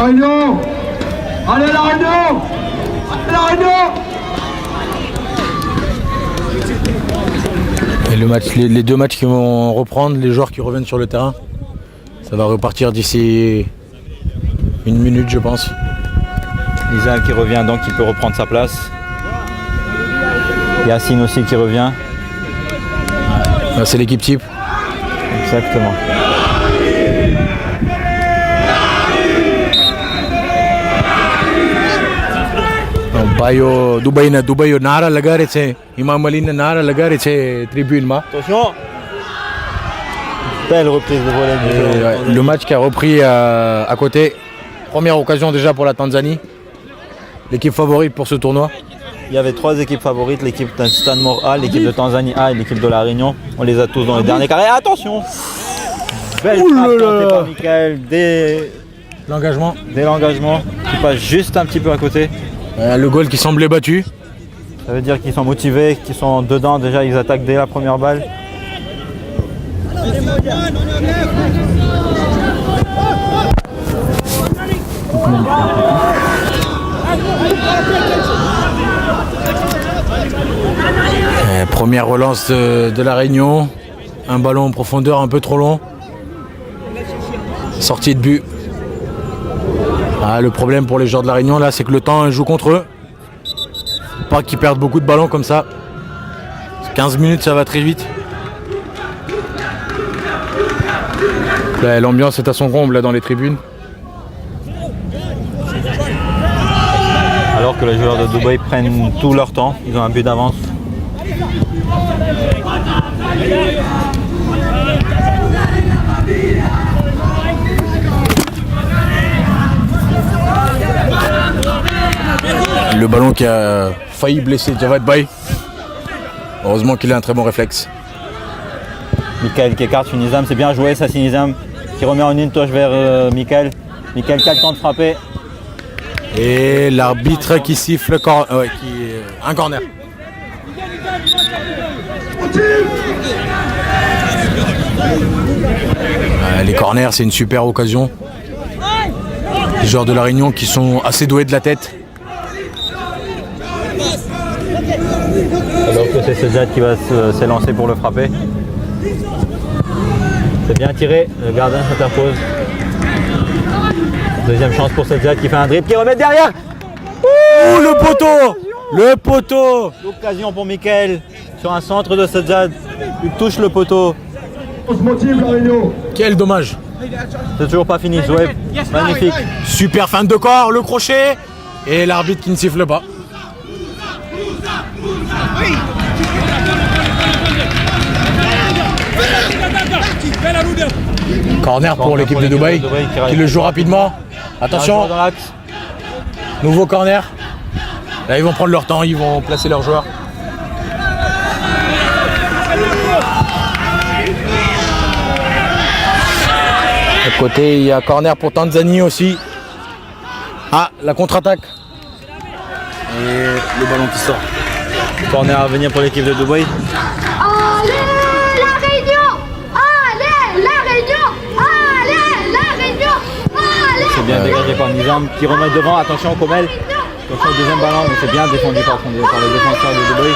Réunion. Allez la Réunion. Allez la Réunion. Et les deux matchs qui vont reprendre, les joueurs qui reviennent sur le terrain, ça va repartir d'ici une minute je pense. Nizam qui revient donc, qui peut reprendre sa place. Yacine aussi qui revient. Là, c'est l'équipe type. Exactement. Dubai nara lagare c'est Imam Ali nara lagare c'est tribune ma. Attention. Belle reprise de volée. Le match qui a repris à côté. Première occasion déjà pour la Tanzanie. L'équipe favorite pour ce tournoi. Il y avait trois équipes favorites, l'équipe de Stanmore A, l'équipe de Tanzanie A et l'équipe de La Réunion. On les a tous dans les derniers carrés. Attention. Belle frappe tentée par Michael dès l'engagement qui passe juste un petit peu à côté. Le goal qui semblait battu. Ça veut dire qu'ils sont motivés, qu'ils sont dedans. Déjà, ils attaquent dès la première balle. Première relance de la Réunion. Un ballon en profondeur un peu trop long. Sortie de but. Le problème pour les joueurs de la Réunion là, c'est que le temps joue contre eux. Pas qu'ils perdent beaucoup de ballons comme ça. 15 minutes, ça va très vite. Là, l'ambiance est à son comble là, dans les tribunes. Alors que les joueurs de Dubaï prennent tout leur temps, ils ont un but d'avance. Le ballon qui a failli blesser Javad Bay. Heureusement qu'il a un très bon réflexe. Michael qui écarte sur Nizam, c'est bien joué ça, c'est Nizam qui remet en une touche vers Michael. Michael qui a le temps de frapper. Et l'arbitre qui siffle un corner. Les corners, c'est une super occasion. Les joueurs de la Réunion qui sont assez doués de la tête. Alors que c'est Sejad qui va s'élancer pour le frapper. C'est bien tiré, le gardien s'interpose. Deuxième chance pour Sejad qui fait un dribble, qui remet derrière. Ouh, le poteau. Le poteau. L'occasion pour Michael sur un centre de Sejad. Il touche le poteau. On se motive la Réunion. Quel dommage. C'est toujours pas fini, Zoueb. Magnifique. Super fin de corps, le crochet. Et l'arbitre qui ne siffle pas. Corner pour l'équipe de Dubaï qui le joue rapidement. Attention, nouveau corner. Là ils vont prendre leur temps, ils vont placer leurs joueurs. De côté, il y a corner pour Tanzanie aussi. Ah, la contre-attaque. Et le ballon qui sort. Corner à venir pour l'équipe de Dubaï. Allez la Réunion! Allez la Réunion! Allez la Réunion! Allez! C'est bien dégagé par Nizam qui remet devant. Attention Komel. Attention au deuxième ballon, mais c'est bien défendu par le défenseur de Dubaï.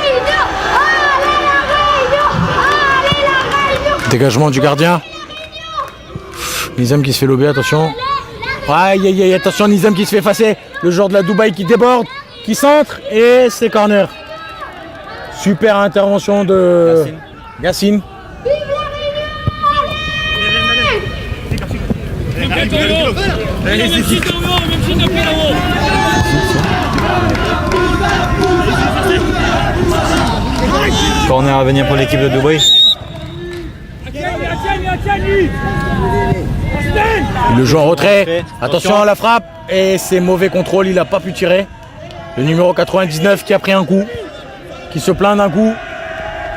Dégagement du gardien. Nizam qui se fait lober, attention. Aïe aïe aïe, attention Nizam qui se fait effacer. Le joueur de la Dubaï qui déborde, qui centre et c'est corner. Super intervention de Yacine. Corner à venir pour l'équipe de Dubaï. Le joue en retrait. Attention à la frappe. Et c'est mauvais contrôle, il n'a pas pu tirer. Le numéro 99 qui a pris un coup. Qui se plaint d'un coup.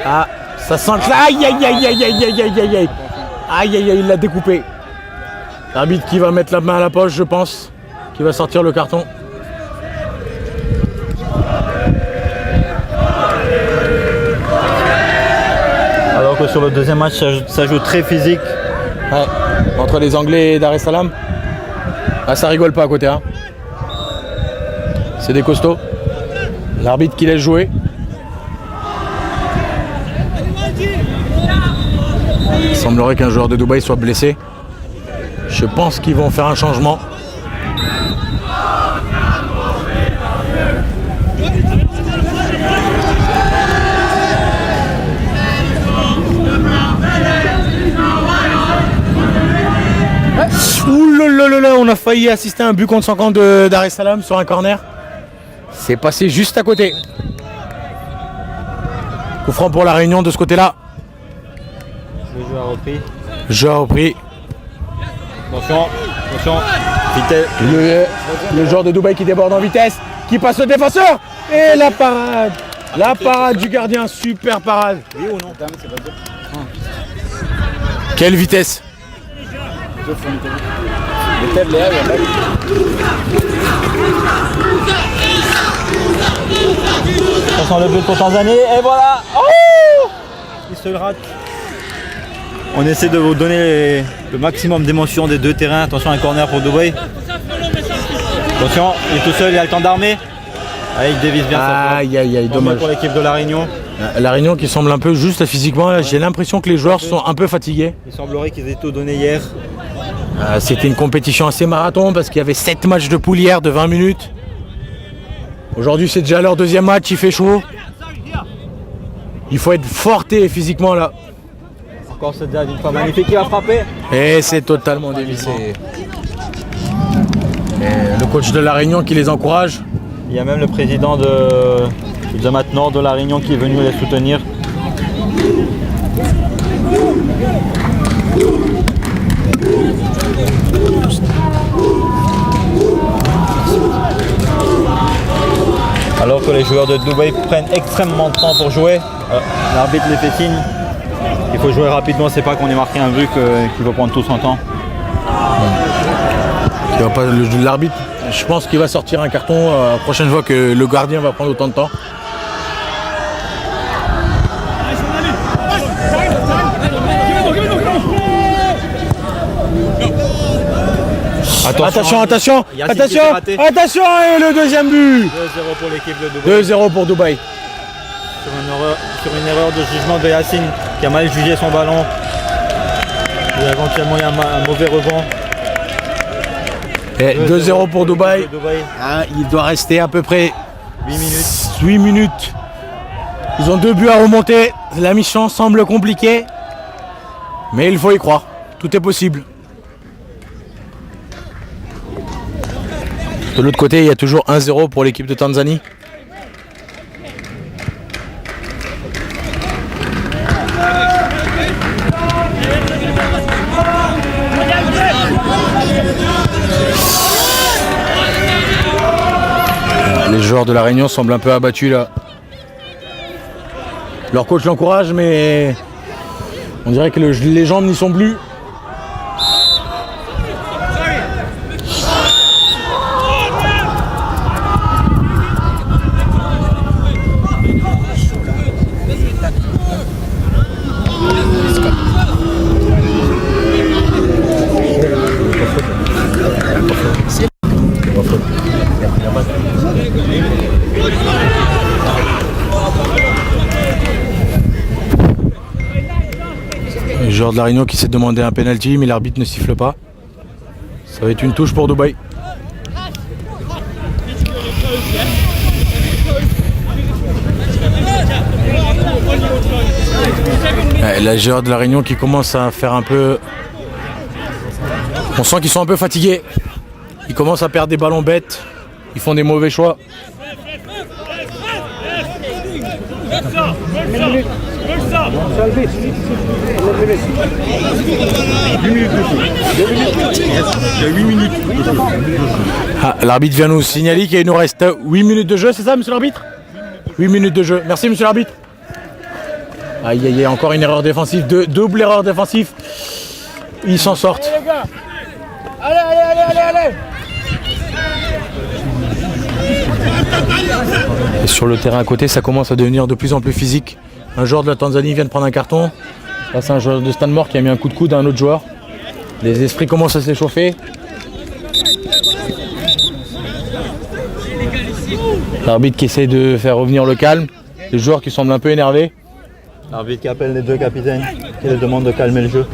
Ah, ça sent que... Aïe aïe aïe aïe aïe aïe aïe aïe aïe. Aïe aïe aïe, il l'a découpé. L'arbitre qui va mettre la main à la poche, je pense. Qui va sortir le carton. Alors que sur le deuxième match, ça joue très physique. Ouais, entre les Anglais et Dar es Salaam. Ah, ça rigole pas à côté, hein. C'est des costauds. L'arbitre qui laisse jouer. Il semblerait qu'un joueur de Dubaï soit blessé. Je pense qu'ils vont faire un changement. Ouh là là là, on a failli assister à un but contre 50 de Dar es Salaam sur un corner. C'est passé juste à côté. Coup franc pour la Réunion de ce côté-là. Le jeu a repris. Jeu a repris. Attention, attention. Vitesse. Le joueur de Dubaï qui déborde en vitesse, qui passe le défenseur. Et la parade. La parade du gardien, super parade. Oui ou non? Quelle vitesse. Attention le but pour Tanzanie et voilà. Oh, il se le rate. On essaie de vous donner le maximum d'émotion des deux terrains. Attention un corner pour Dubaï. Attention, il est tout seul, il a le temps d'armer. Ah, il dévisse bien sa frappe. Aïe aïe aïe, dommage. Pour l'équipe de la Réunion. La Réunion qui semble un peu juste physiquement. J'ai l'impression que les joueurs sont un peu fatigués. Il semblerait qu'ils aient tout donné hier. C'était une compétition assez marathon parce qu'il y avait 7 matchs de poule hier de 20 minutes. Aujourd'hui c'est déjà leur deuxième match, il fait chaud. Il faut être forté physiquement là. Encore ce dernier, une fois magnifique qui va frapper. Et c'est totalement dévissé. Et le coach de la Réunion qui les encourage. Il y a même le président de maintenant de la Réunion qui est venu les soutenir. Alors que les joueurs de Dubaï prennent extrêmement de temps pour jouer, l'arbitre les fait signe. Il faut jouer rapidement, c'est pas qu'on ait marqué un but qu'il va prendre tout son temps. L'arbitre, je pense qu'il va sortir un carton la prochaine fois que le gardien va prendre autant de temps. Attention, attention, attention, attention, et le deuxième but. 2-0 pour l'équipe de Dubaï. 2-0 pour Dubaï. Sur une erreur de jugement de Yacine qui a mal jugé son ballon. Et éventuellement il y a un mauvais rebond. 2-0 pour Dubaï. Ah, il doit rester à peu près 8 minutes. Ils ont 2 buts à remonter. La mission semble compliquée. Mais il faut y croire. Tout est possible. De l'autre côté, il y a toujours 1-0 pour l'équipe de Tanzanie. Les joueurs de la Réunion semblent un peu abattus là. Leur coach l'encourage, mais on dirait que les jambes n'y sont plus. Le joueur de la Réunion qui s'est demandé un penalty, mais l'arbitre ne siffle pas. Ça va être une touche pour Dubaï. La joueur de la Réunion qui commence à faire un peu... On sent qu'ils sont un peu fatigués. Ils commencent à perdre des ballons bêtes. Ils font des mauvais choix. Ah, l'arbitre vient nous signaler qu'il nous reste 8 minutes de jeu, c'est ça monsieur l'arbitre? 8 minutes de jeu. Merci monsieur l'arbitre. Aïe aïe aïe, encore une erreur défensive, double erreur défensive. Ils s'en sortent. Allez, allez, allez, allez, allez. Et sur le terrain à côté, ça commence à devenir de plus en plus physique. Un joueur de la Tanzanie vient de prendre un carton. Là, c'est un joueur de Stanmore qui a mis un coup de coude à un autre joueur. Les esprits commencent à s'échauffer. L'arbitre qui essaie de faire revenir le calme. Les joueurs qui semblent un peu énervés. L'arbitre qui appelle les deux capitaines, qui les demande de calmer le jeu.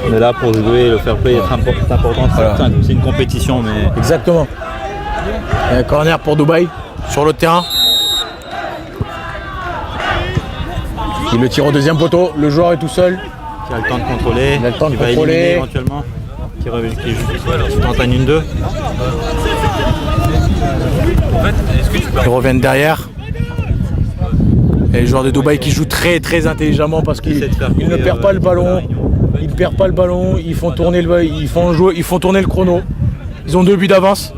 On est là pour jouer, le fair play est important. Voilà. C'est une compétition, mais Exactement. Et un corner pour Dubaï sur le terrain. Il le tire au deuxième poteau. Le joueur est tout seul. qui a le temps de contrôler, Il a le temps de qui va contrôler. éliminer éventuellement, qui tente un 1-2. Ils reviennent derrière. Et les joueurs de Dubaï qui jouent très très intelligemment parce qu'ils ne perdent pas le ballon. Ils ne perdent pas le ballon. Ils font tourner ils font tourner le chrono. Ils ont 2 buts d'avance.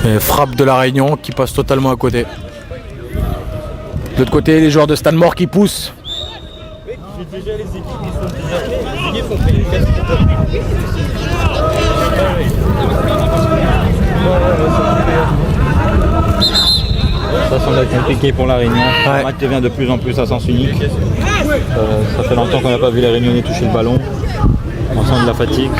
Et frappe de la Réunion qui passe totalement à côté. De l'autre côté, les joueurs de Stanmore qui poussent. Ça semble être compliqué pour la Réunion. Ouais. Le match devient de plus en plus à sens unique. Ça fait longtemps qu'on n'a pas vu les Réunionnais toucher le ballon. On sent de la fatigue.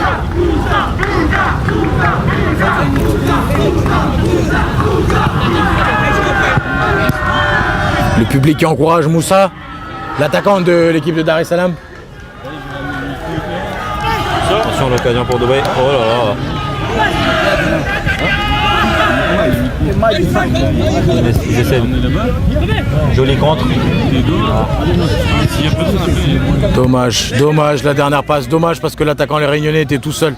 Le public qui encourage Moussa, l'attaquant de l'équipe de Dar es Salaam. Attention, l'occasion pour Dubaï. Oh là là. Ils essaient. Joli contre. Dommage, dommage la dernière passe, dommage parce que l'attaquant les Réunionnais était tout seul.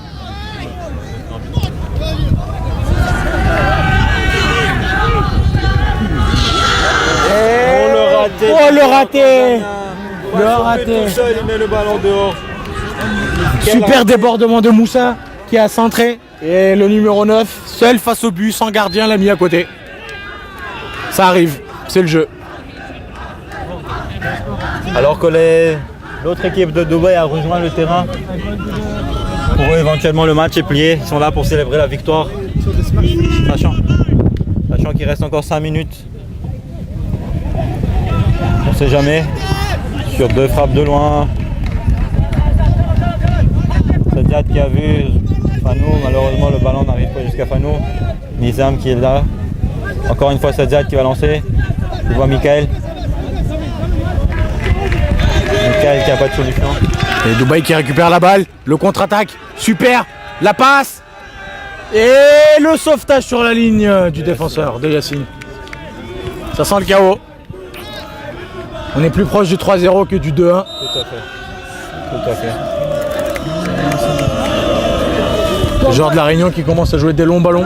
Oh le raté. Le raté. Tout seul, il met le ballon dehors. Super débordement de Moussa qui a centré. Et le numéro 9, seul face au but, sans gardien, l'a mis à côté. Ça arrive, c'est le jeu. Alors que l'autre équipe de Dubaï a rejoint le terrain. Pour eux, éventuellement, le match est plié. Ils sont là pour célébrer la victoire. Sachant qu'il reste encore 5 minutes. On ne sait jamais. Sur 2 frappes de loin. Sadiat qui a vu Fanou. Malheureusement, le ballon n'arrive pas jusqu'à Fanou. Nizam qui est là. Encore une fois, Sadiat qui va lancer. Tu vois Michael. Michael qui n'a pas de solution. Et Dubaï qui récupère la balle, le contre-attaque, super, la passe et le sauvetage sur la ligne du défenseur de Yacine. Ça sent le chaos. On est plus proche du 3-0 que du 2-1. Tout à fait. Tout à fait. Les joueurs de la Réunion qui commencent à jouer des longs ballons.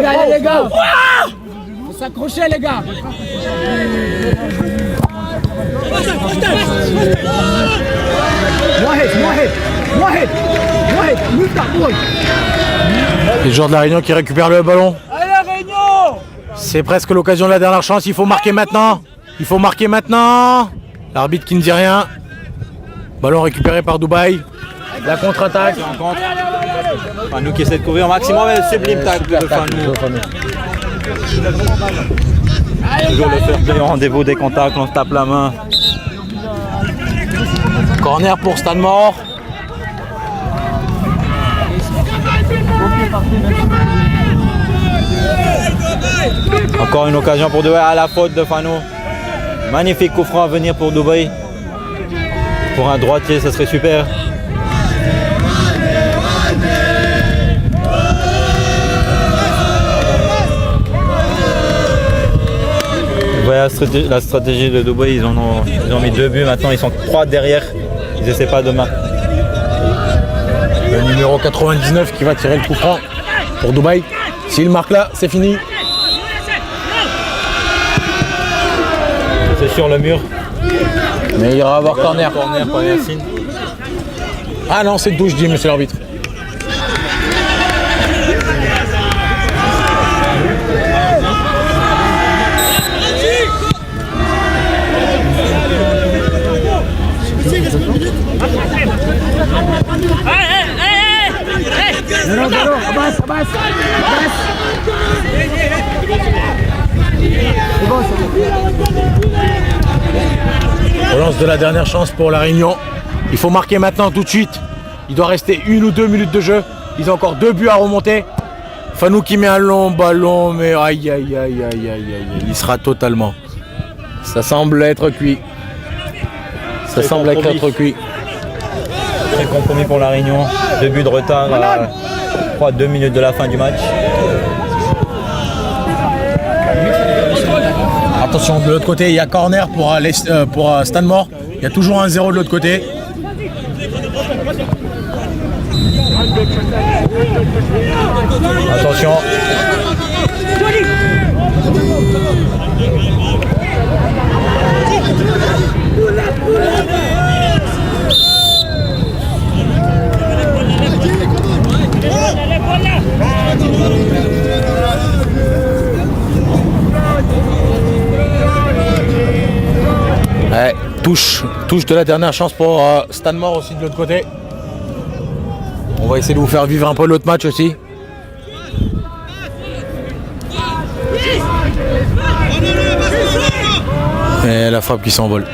Allez les gars, faut s'accrocher les gars. Les joueurs de la Réunion qui récupèrent le ballon. C'est presque l'occasion de la dernière chance, il faut marquer maintenant. Il faut marquer maintenant. L'arbitre qui ne dit rien. Ballon récupéré par Dubaï. La contre-attaque. Fanou qui essaie de couvrir au maximum, mais sublime tacle de Fanou. Toujours le fair play au rendez-vous des contacts, on se tape la main. Corner pour Stanmore. Encore une occasion pour Dubaï à la faute de Fanou. Magnifique coup franc à venir pour Dubaï. Pour un droitier, ça serait super. Vous voyez la stratégie de Dubaï, ils ont mis 2 buts, maintenant ils sont 3 derrière. Ils essaient pas de marquer. Le numéro 99 qui va tirer le coup franc pour Dubaï. S'il marque là, c'est fini. C'est sur le mur. Mais il ira avoir corner. Corner par Yacine. Ah non, c'est une touche, dit monsieur l'arbitre. Relance de la dernière chance pour la Réunion. Il faut marquer maintenant tout de suite. Il doit rester 1 ou 2 minutes de jeu. Ils ont encore 2 buts à remonter. Fanou qui met un long ballon, mais aïe aïe aïe aïe aïe aïe. Il sera totalement. Ça semble être cuit. Ça semble être cuit. Très compromis pour la Réunion. 2 buts de retard à 2 minutes de la fin du match. Attention, de l'autre côté, il y a corner pour Stanmore. Il y a toujours un 0 de l'autre côté. Attention. Ouais, touche de la dernière chance pour Stanmore aussi de l'autre côté. On va essayer de vous faire vivre un peu l'autre match aussi. Et la frappe qui s'envole.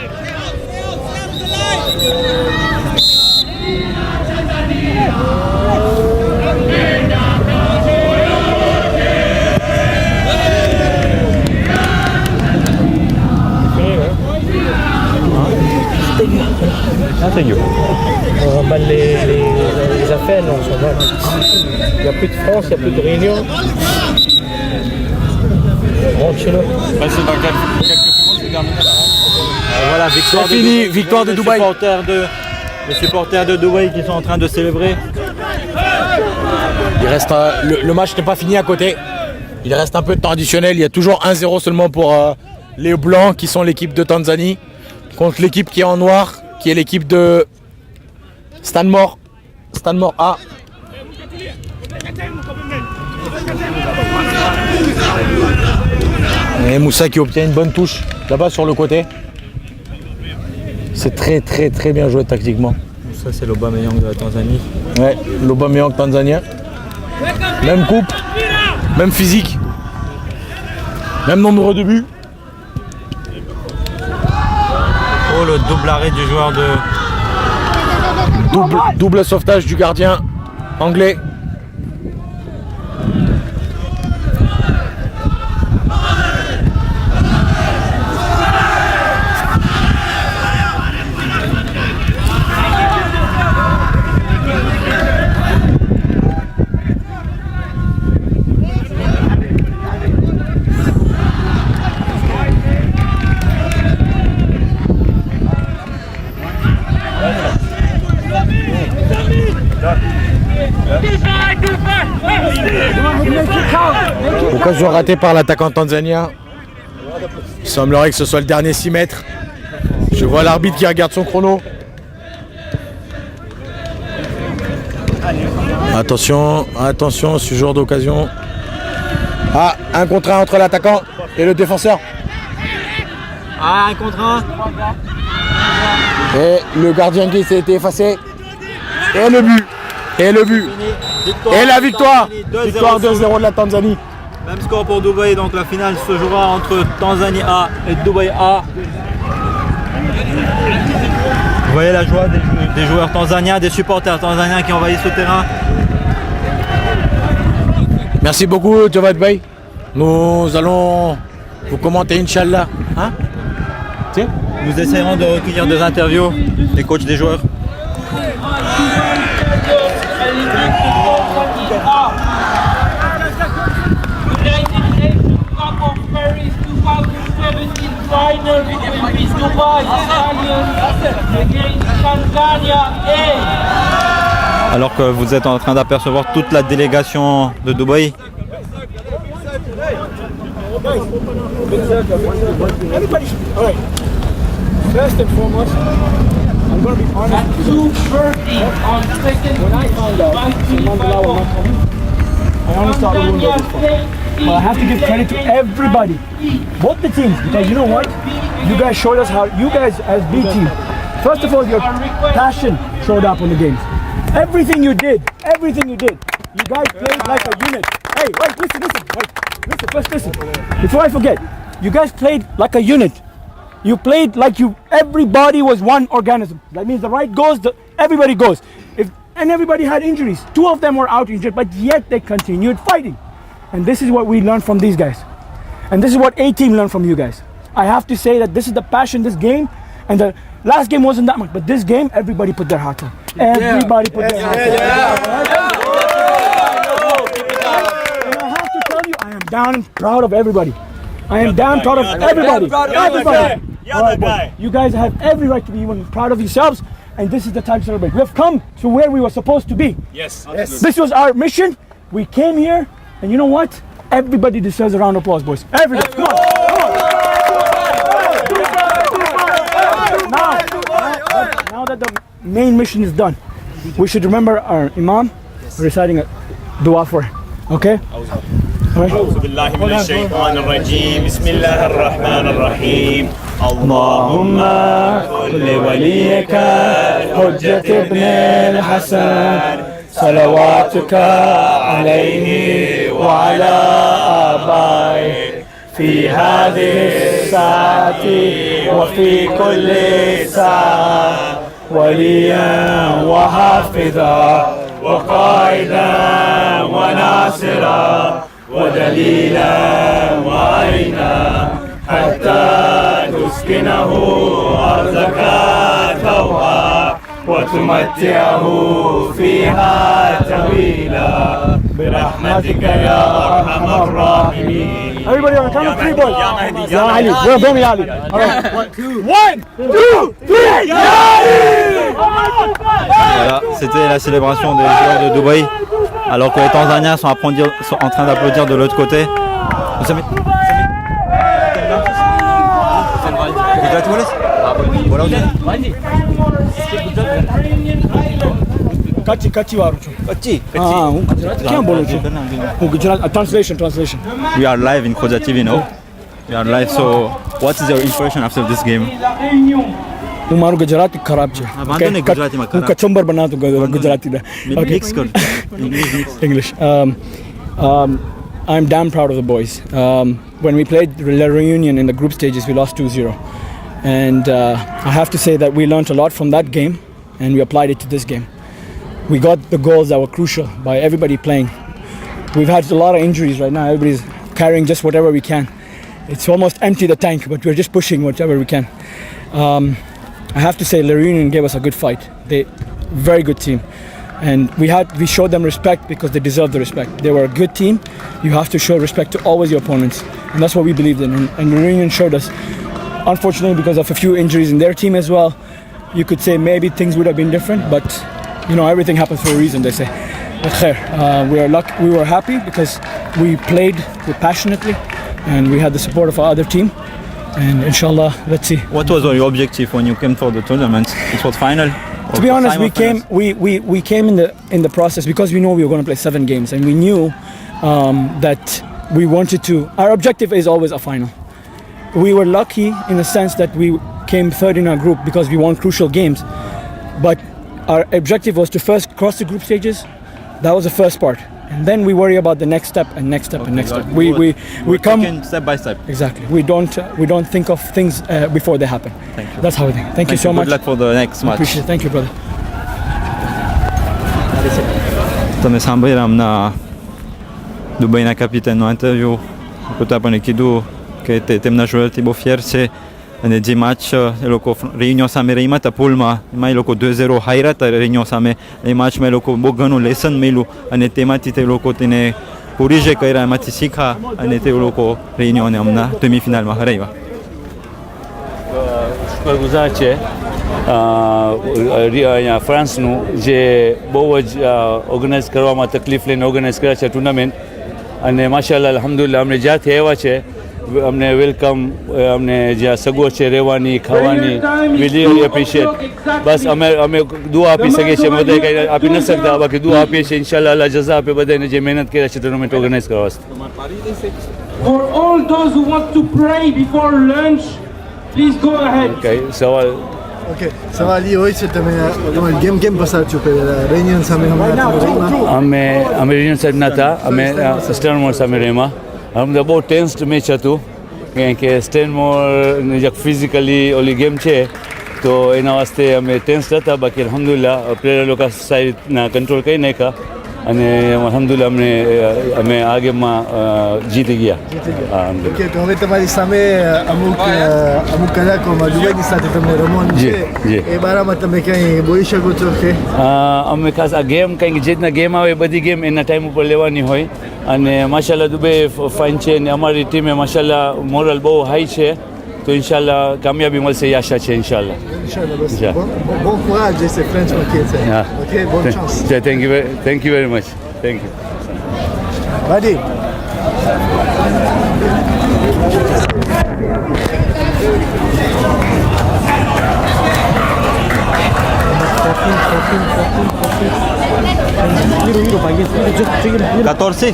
On remballe les affaires, non, on s'en va. Il n'y a plus de France, il n'y a plus de Réunion. Rentre chez nous. C'est dans quelques secondes, c'est terminé là. Voilà, victoire C'est fini, victoire de Dubaï. Les supporters de Dubaï qui sont en train de célébrer. Il reste le match n'est pas fini à côté. Il reste un peu de temps additionnel. Il y a toujours 1-0 seulement pour les Blancs qui sont l'équipe de Tanzanie contre l'équipe qui est en noir, qui est l'équipe de Stanmore. Stanmore A. Et Moussa qui obtient une bonne touche là-bas sur le côté. C'est très très très bien joué tactiquement. Ça c'est l'Aubameyang de la Tanzanie. Ouais, l'Aubameyang tanzanien. Même coupe, même physique, même nombre de buts. Oh, le double arrêt du joueur de... Double sauvetage du gardien anglais. Occasion ratée par l'attaquant tanzanien. Il semblerait que ce soit le dernier 6 mètres. Je vois l'arbitre qui regarde son chrono. Attention, attention, ce genre d'occasion. Ah, un contre 1 entre l'attaquant et le défenseur. Ah, un contre 1. Et le gardien qui s'est été effacé. Et le but. Et le but. Et la victoire. Victoire 2-0 de la Tanzanie. Même score pour Dubaï, donc la finale se jouera entre Tanzanie A et Dubaï A. Vous voyez la joie des joueurs tanzaniens, des supporters tanzaniens qui envahissent le terrain. Merci beaucoup, Javad Bey. Nous allons vous commenter, Inch'Allah. Hein? Tiens. Nous essayerons de recueillir des interviews des coachs des joueurs. Final will be Dubai against Tanzania A. Alors que vous êtes en train d'apercevoir toute la délégation de Dubaï. First and foremost, I'm going to be At 2:30 on second by Tanzania State. But I have to give credit to everybody, both the teams, because you know what? You guys showed us how, you guys as B team, first of all, your passion showed up on the games. Everything you did, you guys played like a unit. Hey, wait, listen, before I forget, you guys played like a unit. You played like everybody was one organism. That means the right goes, everybody goes. And everybody had injuries. 2 of them were out injured, but yet they continued fighting. And this is what we learned from these guys. And this is what A-team learned from you guys. I have to say that this is the passion, this game, and the last game wasn't that much, but this game, everybody put their heart on. Everybody put their heart on. And I have to tell you, I am damn proud of everybody. I am damn proud of everybody. Everybody. All right, boys. You guys have every right to be even proud of yourselves, and this is the time to celebrate. We have come to where we were supposed to be. Yes. This was our mission. We came here, and you know what? Everybody deserves a round of applause, boys. Everybody. Come on. Now that the main mission is done, we should remember our Imam reciting a dua for him. Okay? أعوذ بالله من الشيطان الرجيم بسم الله الرحمن الرحيم اللهم كل وليك حجة ابن الحسن صلواتك عليه وعلى آبائه في هذه الساعة وفي كل ساعة وليا وحافظا وقائدا وناصرا ودليلا وعينا حتى تسكنه أرضك طوعا وتمتعه فيها طويلا برحمتك يا أرحم الراحمين. Everybody on the count of 3, boys. Ya Ali. We're going to Ali. All right. 1, 2, 3. Ya Ali! Voilà, c'était la célébration des joueurs de Dubaï, alors que les Tanzaniens sont en train d'applaudir de l'autre côté. Translation. We are live in Khoja TV now. We are live, so what is your impression after this game? Umaru Gujarati खराब छे. वांदो गुजराती में खराब. कचंबर बना तो गुजराती में. Mix कर. English. I'm damn proud of the boys. When we played La Reunion in the group stages, we lost 2-0. And I have to say that we learned a lot from that game, and we applied it to this game. We got the goals that were crucial by everybody playing. We've had a lot of injuries right now. Everybody's carrying just whatever we can. It's almost empty the tank, but we're just pushing whatever we can. I have to say La Reunion gave us a good fight. They very good team. And we showed them respect because they deserve the respect. They were a good team. You have to show respect to always your opponents. And that's what we believed in. And La Reunion showed us. Unfortunately, because of a few injuries in their team as well, you could say maybe things would have been different, but you know, everything happens for a reason, they say. We were happy because we played passionately and we had the support of our other team. And inshallah, let's see. What was your objective when you came for the tournament? It was final? To be honest, we came in the process because we know we were going to play 7 games, and we knew that we wanted to. Our objective is always a final. We were lucky in the sense that we came third in our group because we won crucial games. But our objective was to first cross the group stages. That was the first part. And then we worry about the next step and next step and next step. We come step by step. Exactly. We don't think of things before they happen. Thank you. That's how we think. Thank you so much. Good luck for the next match. Appreciate it. Thank you, brother. તમે સાંભળી આમના દુબઈના કેપ્ટનનો ઇન્ટરવ્યૂ પોતે આપણને કીધું કે તેમના જોડેથી બહુ ફિયર છે અને જે મેચ એ લોકો રેયુનિયન સામે રમ્યા હતા પૂલમાં એમાં એ લોકો 2-0 હાર્યા હતા રેયુનિયન સામે એ મેચમાં એ લોકો બહુ ઘણું લેસન મળ્યું અને તેમાંથી તે લોકો તેને કોરિજે કર્યા એમાંથી શીખા અને તે લોકો રેયુનિયનને હમણાં સેમિફાઇનલમાં હરાવ્યા. શુક્રગુજાર છે અહીંયા ફ્રાન્સનું જે બહુ જ ઓર્ગેનાઇઝ કરવામાં તકલીફ લઈને ઓર્ગેનાઇઝ કર્યા છે ટુર્નામેન્ટ અને માશાઅલ્લાહ અલ્હમ્દુલિલ્લાહ અમને જ્યાંથી આવ્યા છે અમને વેલકમ, અમને જ્યાં સગવડ છે રહેવાની ખાવાની, વી રિયલી એપ્રિશિએટ. બસ અમે દુઆ આપી શકીએ છીએ, બધા કંઈ આપી ન શકતા, બાકી દુઆ આપીએ છીએ. ઇન્શાલ્લાહ અલ્લાહ જઝા આપે બધાને જે મહેનત કર્યા છે ટુર્નામેન્ટ ઓર્ગેનાઇઝ કરવા વાસ્તે. For all those who want to pray before lunch, please go ahead. Okay, સવાલ ઓકે, સવાલ એ હોય છે તમે તમારી ગેમ કેમ પસાર છો પહેલા રેનિયન સામે હમણાં અમે રેનિયન સાહેબ ના હતા, અમે સ્ટેનમોર સામે રમ્યા. અમને બહુ ટેન્સ્ડ મેચ હતું, કારણ કે સ્ટેનમોરની જે ફિઝિકલી ઓલી ગેમ છે તો એના વાસ્તે અમે ટેન્સ્ડ હતા. બાકી અલહમદુલિલ્લાહ પ્લેયર લોકો સારી રીતના કંટ્રોલ કરી નાખ્યા અને અલહમદુલિલ્લાહ અમે આ ગેમમાં જીતી ગયા. ઓકે, તો હવે તમારી સામે અમુક કલાકોમાં દુબઈની સાથે તમને રમવાનું છે, એ બારામાં તમે કંઈ બોલી શકો છો કે? અમે ખાસ આ ગેમ કંઈક જે રીતના ગેમ આવે બધી ગેમ એના ટાઈમ ઉપર લેવાની હોય અને માશાલ્લાહ દુબઈ ફાઇન છે અને અમારી ટીમે માશાલ્લાહ મોરલ બહુ હાઈ છે, તો ઇન્શાલ્લાહ કામયાબી મળશે એ આશા છે. ઇન્શાલ્લાહ. Bon courage, c'est French market. Ok, bonne chance. Thank you very much. Thank you. Vadi.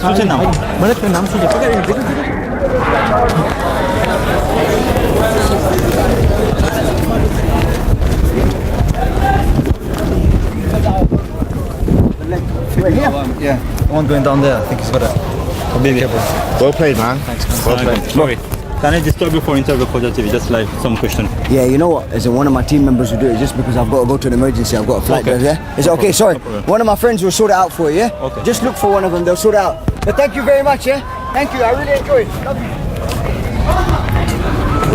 શું છે નામ? મને તો નામ શું છે? Yeah, one going down there. I think he's got it. I'll be careful. Well played, man. Well played. Sorry. Can I disturb you for interview for TV? Just like some question. Yeah, you know what? Is it one of my team members who do it just because I've got to go to an emergency? I've got a flight there, yeah? Is it okay? Sorry. One of my friends will sort it out for you, yeah? Okay. Just look for one of them, they'll sort it out. But thank you very much, yeah? Thank you, I really enjoyed it. Love you.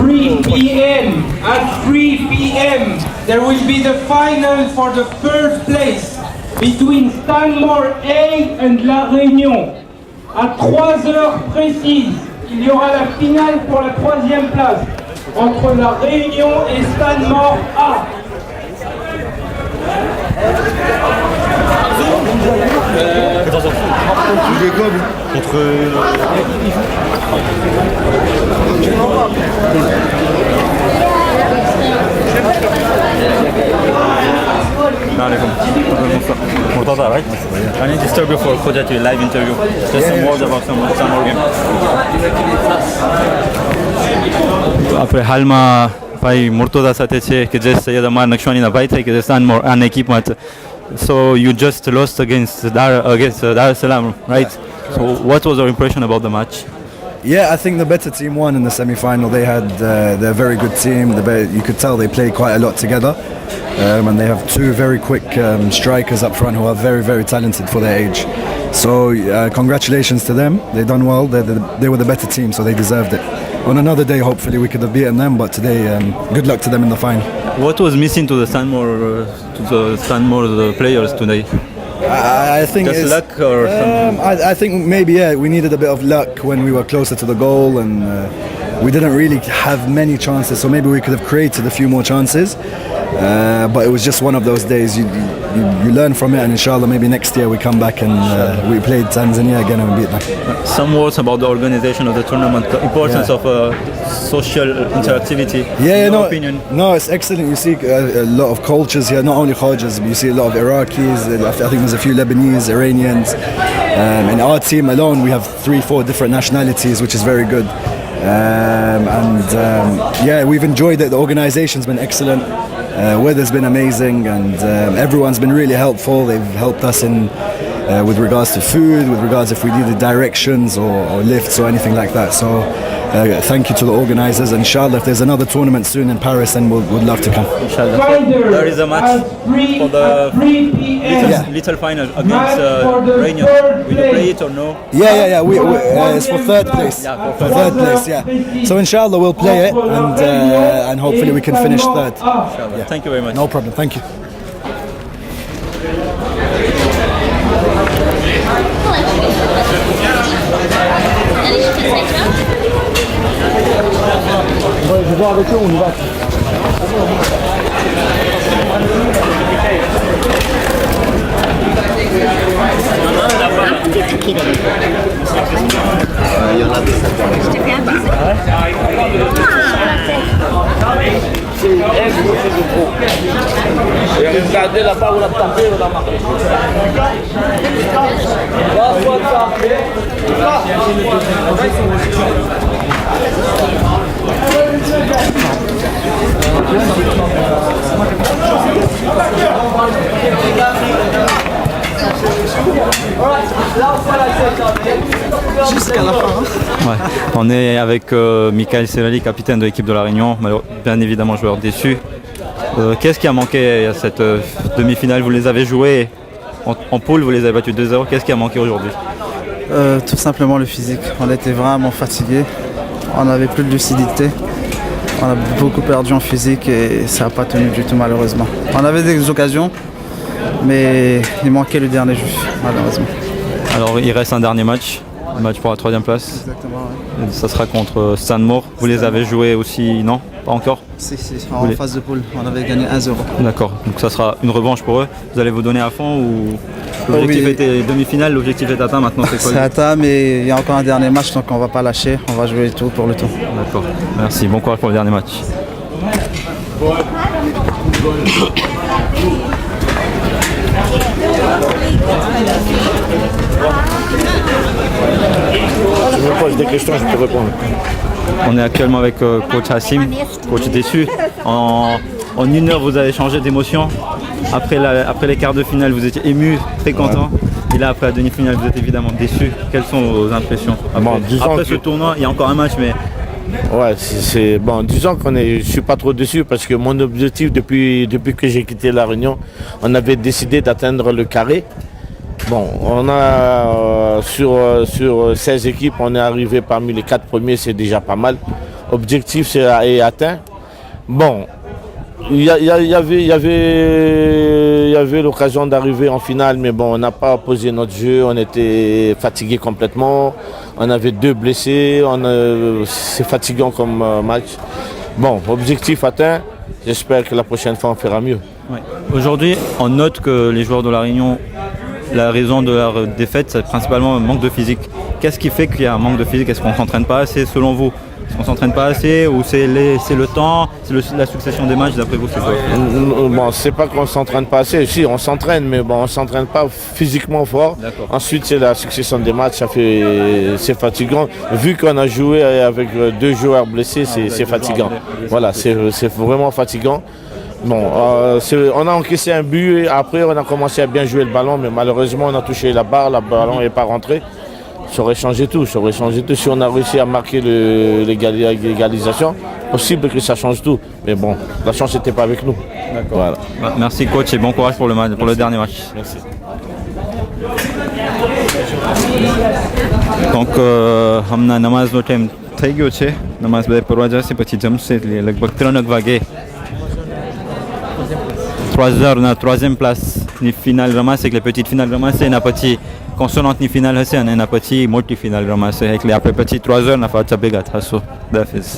3 p.m. At 3 p.m. there will be the final for the third place between Stanmore A and La Réunion. À 3 heures précises, il y aura la finale pour la 3e place entre La Réunion et Stanmore A. Murtaza, right? Can I disturb you for Khoja TV live interview? Just some words about some more game. આપણે હાલમાં ભાઈ મુર્તઝા સાથે છે કે જે સૈયદ અમાર નકશવાનીના ભાઈ થાય કે જે સ્ટાનમોર આની એકિપમાં છે. So you just lost against Dar es Salaam, right? So what was your impression about the match? Yeah, I think the better team won in the semi-final. They're a very good team. You could tell they play quite a lot together. And they have two very quick strikers up front who are very, very talented for their age. So congratulations to them. They've done well. They were the better team, so they deserved it. On another day, hopefully we could have beaten them, but today, good luck to them in the final. What was missing to the Stanmore players today? I think just luck or something? I think maybe, yeah, we needed a bit of luck when we were closer to the goal and we didn't really have many chances, so maybe we could have created a few more chances. But it was just one of those days. You learn from it, and inshallah maybe next year we come back and we played Tanzania again and we beat them. Some words about the organization of the tournament, the importance of social interactivity. Yeah, opinion. No, it's excellent. You see a lot of cultures here, not only Khajas, but you see a lot of Iraqis. I think there's a few Lebanese, Iranians. In our team alone, we have 3-4 different nationalities, which is very good. Yeah, we've enjoyed it. The organization's been excellent. Weather's been amazing, and everyone's been really helpful. They've helped us in with regards to food, with regards if we needed directions or lifts or anything like that. So thank you to the organizers. Inshallah, if there's another tournament soon in Paris, then we'd love to come. Inshallah. There is a match for the little final against Réunion. Will you play it or no? Yeah. It's for third place. For third place, yeah. So inshallah, we'll play it, and hopefully we can finish third. Inshallah. Yeah. Thank you very much. No problem. Thank you. Je vois avec eux, on y va. Il y en a des. Regardez là-bas, on a tapé, on a marqué. Jusqu'à la fin. Ouais. On est avec Michael Serrali, capitaine de l'équipe de La Réunion, bien évidemment joueur déçu. Qu'est-ce qui a manqué à cette demi-finale? Vous les avez joués en poule, vous les avez battus 2-0. Qu'est-ce qui a manqué aujourd'hui? Tout simplement le physique. On était vraiment fatigués. On n'avait plus de lucidité. On a beaucoup perdu en physique et ça n'a pas tenu du tout malheureusement. On avait des occasions, mais il manquait le dernier jeu malheureusement. Alors il reste un dernier match. Un match pour la 3e place. Exactement, ouais. Ça sera contre Stanmore. Vous les avez joués aussi, non? Pas encore? Si, en phase de poule. On avait gagné 1-0. D'accord, donc ça sera une revanche pour eux. Vous allez vous donner à fond ou l'objectif était demi-finale, l'objectif est atteint maintenant? C'est quoi? C'est atteint, mais il y a encore un dernier match, donc on ne va pas lâcher. On va jouer tout pour le tout. D'accord, merci. Bon courage pour le dernier match. Tu me poses des questions, je peux répondre. On est actuellement avec coach Hassim, coach déçu. En 1 heure, vous avez changé d'émotion. Après les quarts de finale, vous étiez ému, très content. Et là, après la demi-finale, vous êtes évidemment déçu. Quelles sont vos impressions après ce tournoi? Il y a encore un match, mais... Ouais, c'est bon. Disons je suis pas trop déçu parce que mon objectif depuis que j'ai quitté La Réunion, on avait décidé d'atteindre le carré. Bon, on a sur 16 équipes, on est arrivé parmi les 4 premiers, c'est déjà pas mal. Objectif est atteint. Bon, il y avait l'occasion d'arriver en finale, mais bon, on n'a pas posé notre jeu, on était fatigué complètement. On avait 2 blessés, c'est fatigant comme match. Bon, objectif atteint, j'espère que la prochaine fois on fera mieux. Ouais. Aujourd'hui, on note que les joueurs de La Réunion, la raison de leur défaite, c'est principalement un manque de physique. Qu'est-ce qui fait qu'il y a un manque de physique? Est-ce qu'on ne s'entraîne pas assez selon vous? Est-ce qu'on ne s'entraîne pas assez ou c'est le temps, c'est la succession des matchs d'après vous? C'est quoi? Bon, c'est pas qu'on ne s'entraîne pas assez. Si, on s'entraîne, mais bon, on ne s'entraîne pas physiquement fort. Ensuite, c'est la succession des matchs, c'est fatigant. Vu qu'on a joué avec 2 joueurs blessés, c'est fatigant. Voilà, c'est vraiment fatigant. Bon, on a encaissé un but et après on a commencé à bien jouer le ballon, mais malheureusement on a touché la barre, le ballon n'est pas rentré. Ça aurait changé tout, Si on a réussi à marquer l'égalisation, possible que ça change tout. Mais bon, la chance n'était pas avec nous. Voilà. Merci coach et bon courage pour le dernier match. Merci. Donc, हमने नमाज no time થઈ ગયો છે. નમાઝ બધા પરવા જશે પછી જમશે એટલે લગભગ 3 વાગે 3h na 3e place ni finale ramasse avec les petites finales ramassées na પછી consonante ni finale હશે અને એના પછી મોટી finale ramasse avec les après petit 3h na fa chabegat haso. Dafis.